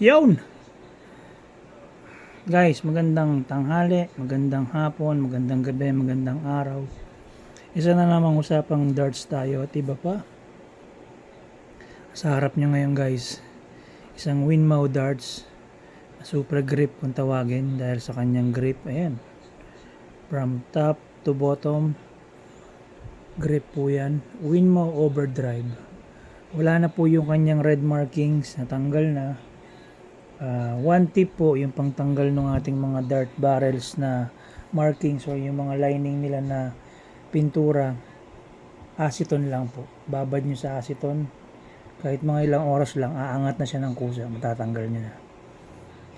Yun! Guys, magandang tanghali, magandang hapon, magandang gabi, magandang araw. Isa na namang usapang darts tayo at iba pa. Sa harap nyo ngayon guys, isang Winmau darts, super grip kung tawagin dahil sa kanyang grip. Ayan, from top to bottom, grip po yan. Winmau Overdrive. Wala na po yung kanyang red markings, natanggal na. One tip po yung pangtanggal ng ating mga dart barrels na markings o yung mga lining nila na pintura, aceton lang po. Babad nyo sa aceton, kahit mga ilang oras lang, aangat na siya ng kusa, matatanggal nyo na.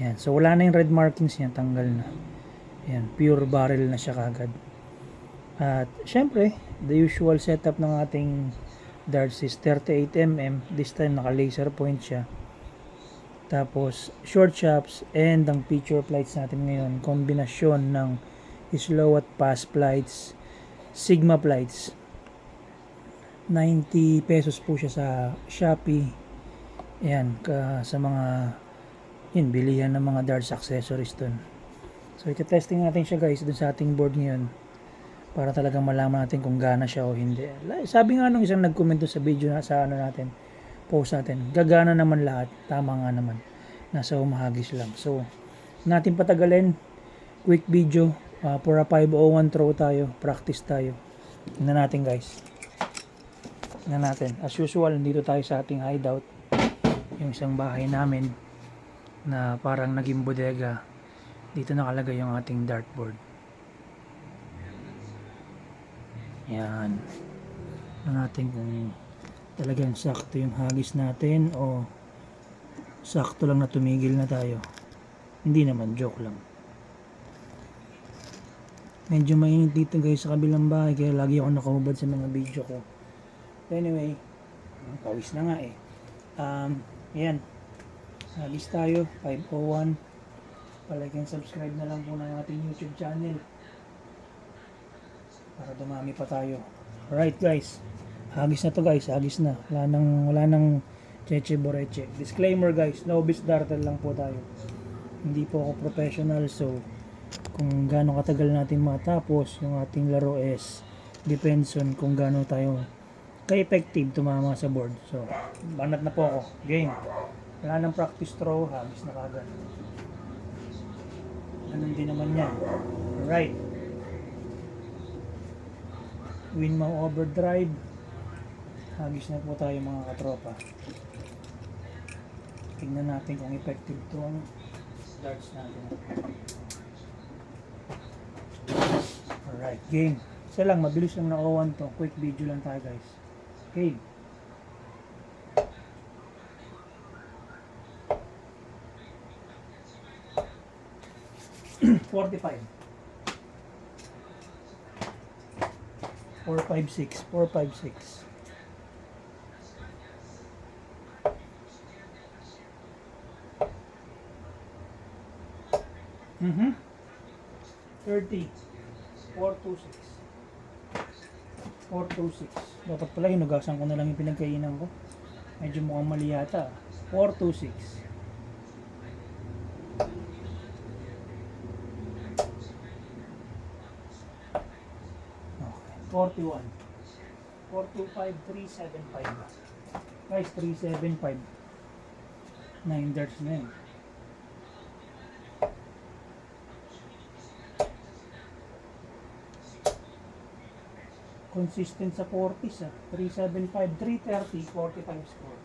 Yan. So wala na yung red markings niya, tanggal na. Yan, pure barrel na siya kagad. At syempre, the usual setup ng ating darts is 38mm. This time naka laser point siya. Tapos short shafts and ang feature plates natin ngayon, kombinasyon ng slow at fast plates, Sigma plates. 90 pesos po siya sa Shopee. Ayan, sa mga bilihan ng mga darts accessories dun. So ito-testing natin siya guys dun sa ating board ngayon para talagang malaman natin kung gana siya o hindi. Sabi nga nung isang nag-comment sa video na sa natin, post natin, gagana naman lahat, tama nga naman, nasa humahagis lang. So natin patagalin, quick video, for a 501 throw tayo, practice tayo. Tingnan natin guys, tingnan natin. As usual, nandito tayo sa ating hideout, yung isang bahay namin na parang naging bodega. Dito nakalagay yung ating dartboard. Yan, tingnan natin kung talagang sakto yung hagis natin o sakto lang na tumigil na tayo. Hindi naman, joke lang. Medyo mainit dito guys sa kabilang bahay, kaya lagi ako nakahubad sa mga video ko. Anyway, pawis na nga eh. Yan, hagis tayo, 501. Palike and subscribe na lang po ng ating YouTube channel para dumami pa tayo. Alright guys, hagis na to guys, hagis na. Wala nang cheche boreche. Disclaimer guys, novice darter lang po tayo. Hindi po ako professional, so kung gaano katagal natin matapos yung ating laro is depends on kung gaano tayo ka-effective tumama sa board. So, banat na po ako. Game. Wala nang practice throw, hagis na kagad. Ganun din naman yan. Alright. Winmau Overdrive. Hagis na po tayo mga katropa. Tingnan natin kung effective itong darts natin. Alright, game. Isa lang, mabilis lang na 01 to. Quick video lang tayo guys. Game. $45. 456, 456. Mhm. 30. 426. 426. Dapat pala hinugasan ko na lang yung pinagkainan ko. Medyo mukhang mali yata. 426. Okay. 41. 425, 375. Guys, 375. 9 darts na yun. Consistent sa 40s 375, 330, 45 score.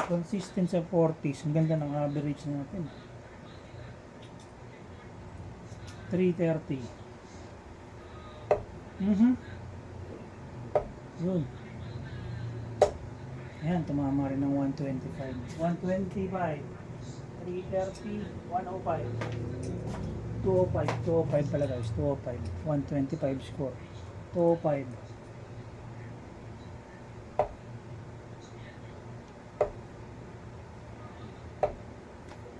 Consistent sa 40s. Ang ganda ng average natin. 330. Yun. Ayan, tumama rin ng 125. 125. 330, 105. 205 pala guys, 205. 125 score. 205.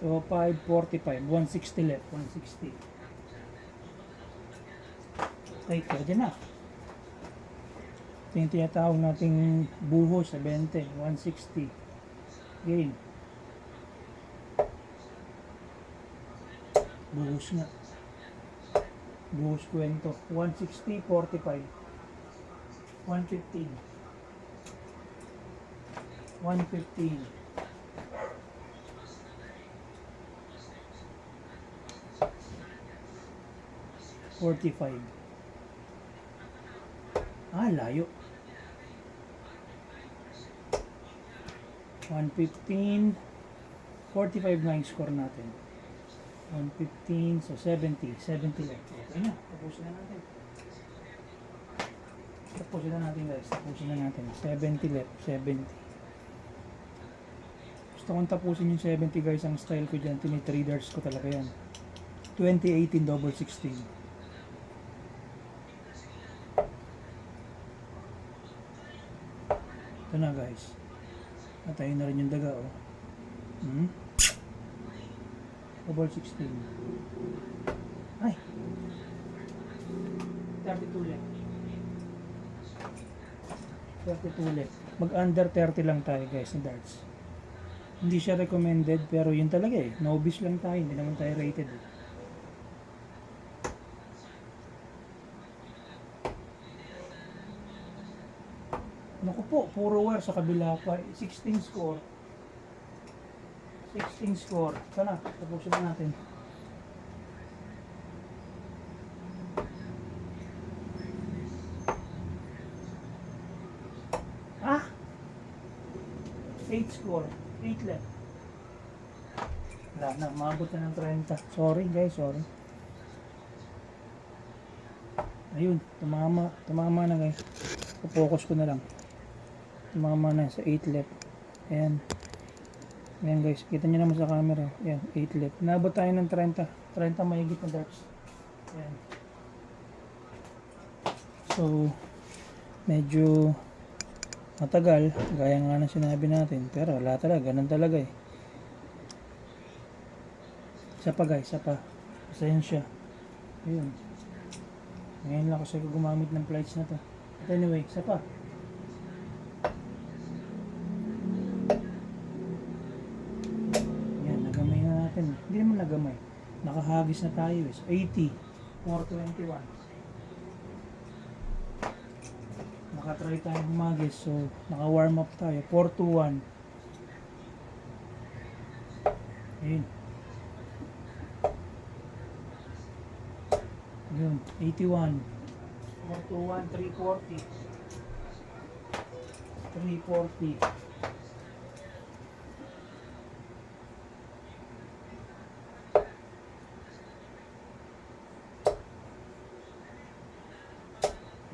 45, 160 left, 160. Ay, pwede na. Ito yung tinatawag nating buho sa 20, 160. Game. Buhos nga. Buhos kwento. 160, 45. 115. 115. 45. Layo. 115. 45 na yung score natin. 115, so 70. 70 left. Okay na, tapusin na natin. Tapusin na natin guys, tapusin na natin. 70 left, 70. Gusto kong tapusin yung 70 guys, ang style ko dyan, tinitraders ko talaga yan. 2018 double 16. Ito na guys. Natayin na rin yung daga oh. Double 16. Ay! 32 left. 32 left. Mag under 30 lang tayo guys ng darts. Hindi siya recommended pero yun talaga eh. Novice lang tayo. Hindi naman tayo rated eh. Naku po, puro wear sa kabila pa. 16 score. 16 score. Ito na, tapusin na natin. Ah! 8 score. 8 left. Wala na, maabot na ng 30. Sorry guys, sorry. Ayun, tumama na guys. Focus ko na lang. Tumama na sa 8 left. Ayan. Ayan guys, kita nyo naman sa camera. Ayan, 8 left. Nabot tayo ng 30. 30 mahigit na darts. Ayan. So, medyo matagal. Gaya nga na sinabi natin. Pero wala talaga. Ganun talaga eh. Isa pa guys, isa pa. Pasensya. Ayun. Ngayon lang kasi ako gumamit ng flights na to. But anyway, isa pa. Hindi naman nagamay. Nakahagis na tayo eh. So 80, 421. Nakatry tayo humagis. So naka-warm up tayo. 421. Ayun. Ayun. 81. 421, 340. 340.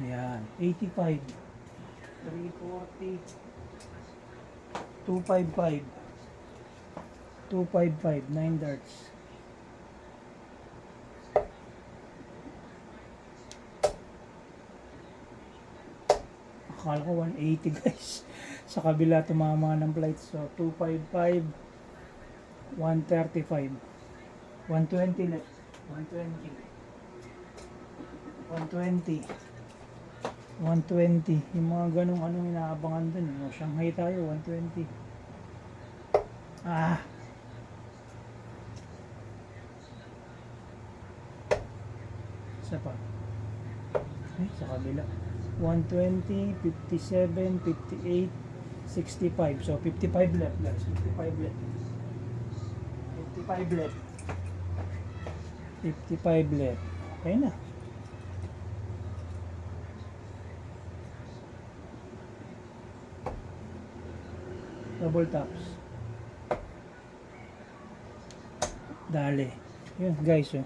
Ayan, 85, 340, 255, 255, 9 darts. Akala ko 180 guys. Sa kabila tumama ng flights. So 255, 135, 120 left, 120, 120. 120, yung mga ganong inaabangan dun. O, Shanghai tayo, 120. Isa pa. Ay, sa kabila. 120, 57, 58, 65. So, 55 left guys. 55 left. 55 left. 55 left. Okay na. Double taps. Dali. Yun guys oh.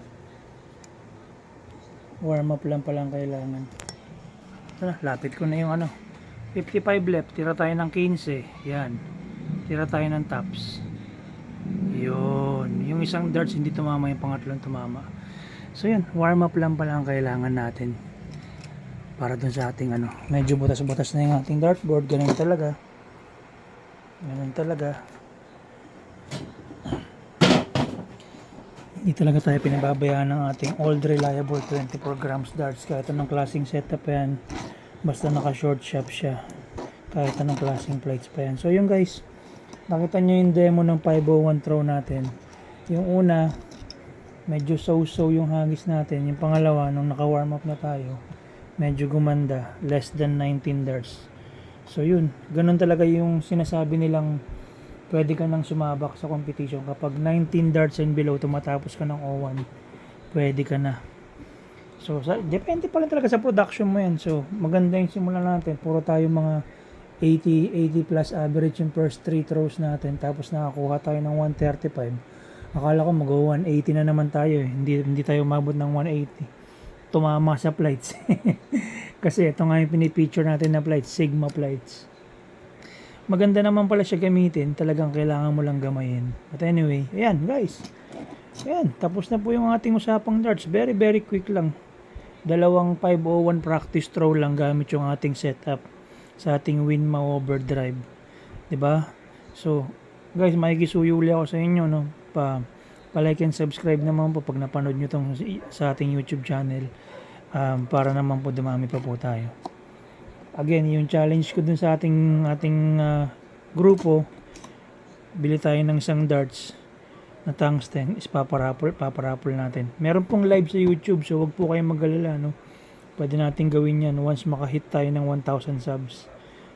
Warm up lang palang kailangan. Ito na, lapit ko na yung 55 left. Tira tayo ng 15. Yan. Tira tayo ng taps. Yun. Yung isang darts hindi tumama, yung pangatlong tumama. So yun, warm up lang palang kailangan natin. Para dun sa ating medyo butas-butas na yung ating dartboard. Ganun talaga. Ganun talaga. Hindi talaga tayo pinababayaan ng ating old reliable 24 grams darts. Kahit anong klaseng setup yan. Basta naka short shop siya. Kahit anong klaseng plates pa yan. So yun guys. Nakita nyo yung demo ng 501 throw natin. Yung una, medyo so-so yung hagis natin. Yung pangalawa, nung naka-warm up na tayo, medyo gumanda. Less than 19 darts. So yun, ganun talaga yung sinasabi nilang pwede ka nang sumabak sa competition. Kapag 19 darts and below, tumatapos ka ng O1, pwede ka na. So, depende pa rin talaga sa production mo yan. So, maganda yung simulan natin. Puro tayo mga 80 plus average yung first 3 throws natin, tapos nakakuha tayo ng 135. Akala ko mag-180 na naman tayo eh. Hindi tayo umabot ng 180. Tumama sa plates. Kasi ito nga yung pinipicture natin na plates, Sigma plates. Maganda naman pala siya gamitin, talagang kailangan mo lang gamayin. But anyway, ayan guys. Ayan, tapos na po yung ating usapang darts. Very very quick lang. Dalawang 501 practice throw lang gamit yung ating setup sa ating Winmau overdrive, 'di ba? So, guys, makikisuyuli ako sa inyo, no. Pa-like and subscribe naman po pag napanood niyo tong sa ating YouTube channel, para naman po dumami pa po tayo. Again, yung challenge ko dun sa ating grupo, bili tayo ng isang darts na tungsten, is paparapol natin. Meron pong live sa YouTube, so wag po kayong mag-alala, no. Pwede natin gawin yan once makahit tayo ng 1,000 subs.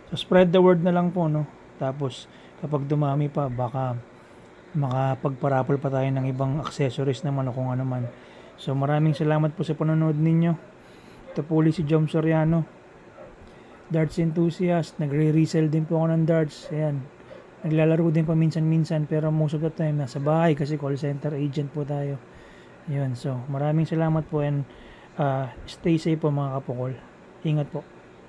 So, spread the word na lang po, no? Tapos, kapag dumami pa, baka makapagparapol pa tayo ng ibang accessories naman o kung ano man. So, maraming salamat po sa panonood ninyo. Ito po ulit si Jom Soriano, darts enthusiast. Nagre-resell din po ako ng darts. Ayan. Naglalaro din pa minsan-minsan, pero most of the time nasa bahay kasi call center agent po tayo. Yun. So, maraming salamat po and stay safe po mga kapukol. Ingat po.